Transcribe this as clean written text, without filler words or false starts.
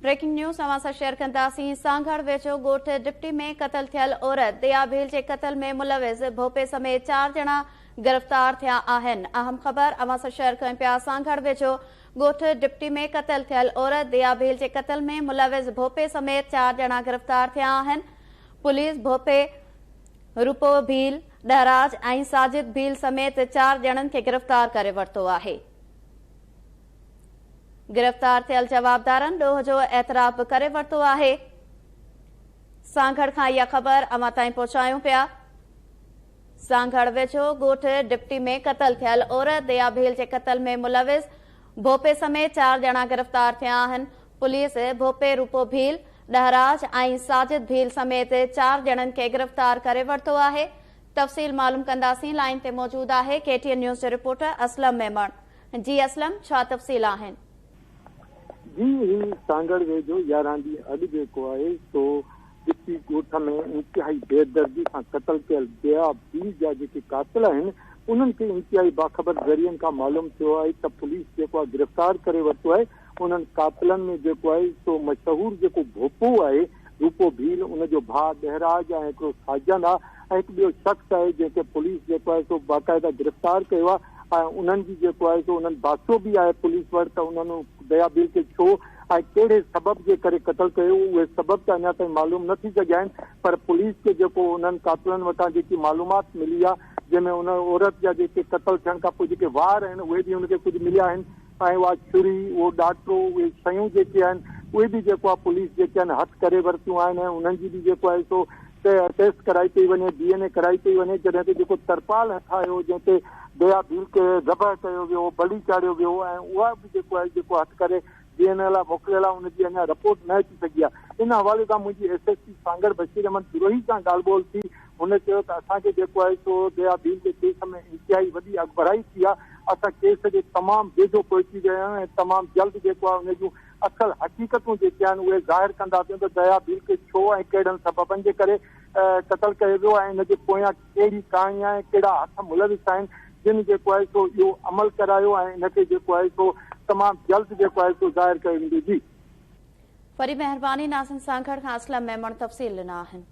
Breaking news अवां सां share कंदासीं। सांगड़ वेझो ॻोठ डिप्टी में क़तल थियल औरत दया भील जे क़तल में मुलविस भोपे समेत 4 ॼणा गिरफ़्तार थिया आहिनि। अहम ख़बर अवां सां शेयर कयूं पिया। सांगड़ वेझो ॻोठ डिप्टी में क़तल थियल औरत दया भील जे क़तल में मुलविस भोपे समेत 4 ॼणा गिरफ़्तार थिया आहिनि। पुलिस भोपे रूपो भील, डहराज ऐं साजिद भील समेत 4 ॼणनि खे गिरफ़्तार करे वरितो आहे। गिरफ़्तार थियल जवाबदारनि ॾोह जो एतराफ़ करे वरितो आहे। सांगड़ खां इहा ख़बर अवां ताईं पहुचायूं पिया। सांगड़ वेझो ॻोठ डिप्टी में क़तल थियल औरत दया भील जे क़तल में मुलविस भोपे समेत 4 ॼणा गिरफ़्तार थिया आहिनि। पुलिस भोपे रूपो भील, डहराज ऐं साजिद भील समेत 4 ॼणनि खे गिरफ़्तार करे वरितो आहे। तफ़सील मालूम कंदासीं। लाइन ते मौजूद आहे KTN न्यूज़ जो रिपोर्टर असलम मेमण। जी असलम, छा तफ़सील आहिनि? जी, ही सांगड़ वेझो 11 ॾींहं अॼु जेको आहे सो डिप्टी ॻोठ में इंतिहाई बेदर्दी सां क़तल थियल दया भील जा जेके कातिल आहिनि उन्हनि खे इंतिहाई बाख़बर ज़रियनि खां मालूम थियो आहे त पुलिस जेको आहे गिरफ़्तार करे वरितो आहे। उन्हनि कातिलनि में जेको आहे सो मशहूरु जेको भोपो आहे रूपो भील, उनजो भाउ डहराज ऐं हिकिड़ो साजन आहे ऐं हिकु ॿियो शख़्स आहे जंहिंखे पुलिस जेको आहे सो बाक़ाइदा गिरफ़्तार कयो आहे। ऐं उन्हनि जी जेको आहे सो उन्हनि बासो बि आहे पुलिस वटि त उन्हनि दया भील खे छो ऐं कहिड़े सबब जे करे क़तल कयो उहे सबब त अञा ताईं मालूम न थी सघिया आहिनि। पर पुलिस खे जेको उन्हनि कातिलनि वटां जेकी मालूमात मिली आहे जंहिंमें उन औरत जा जेके क़तल थियण खां पोइ जेके वार आहिनि उहे बि उनखे कुझु मिलिया आहिनि ऐं उहा छुरी, उहो ॾाटो, उहे शयूं जेके आहिनि उहे बि जेको आहे पुलिस जेके आहिनि हथु करे वरितियूं आहिनि ऐं उन्हनि जी बि जेको आहे सो टेस्ट कराई पई वञे, DNA कराई पई वञे। जॾहिं ते जेको तरपाल हथायो जंहिं ते दया भील खे ज़बह कयो वियो, बली चाढ़ियो वियो ऐं उहा बि जेको आहे जेको हथु करे DNA लाइ मोकिलियल आहे, उनजी अञा रिपोर्ट न अची सघी आहे। इन हवाले सां मुंहिंजी SSP सांगड़ बशीर अहमद सिरोही सां ॻाल्हि ॿोल थी। हुन चयो त असांखे जेको आहे सो दया भील जे केस में इंतिहाई वॾी अॻुभराई थी आहे। असां केस जे तमामु वेझो पहुची विया आहियूं ऐं तमामु जल्द जेको आहे उन जूं असल हक़ीक़तूं जेके आहिनि उहे ज़ाहिर कंदासीं त दया भील खे छो ऐं कहिड़नि सबबनि जे करे क़तल कयो वियो ऐं हिनजे पोयां कहिड़ी कहाणी आहे, कहिड़ा हथ मुलविस आहिनि जिन जेको आहे सो इहो अमल करायो ऐं हिनखे जेको आहे सो तमामु जल्द जेको आहे सो ज़ाहिर कयो वेंदो। जी, वरी महिरबानी। नाज़िन, सांगड़ खां असलम मेमण तफ़सील ॾिना आहिनि।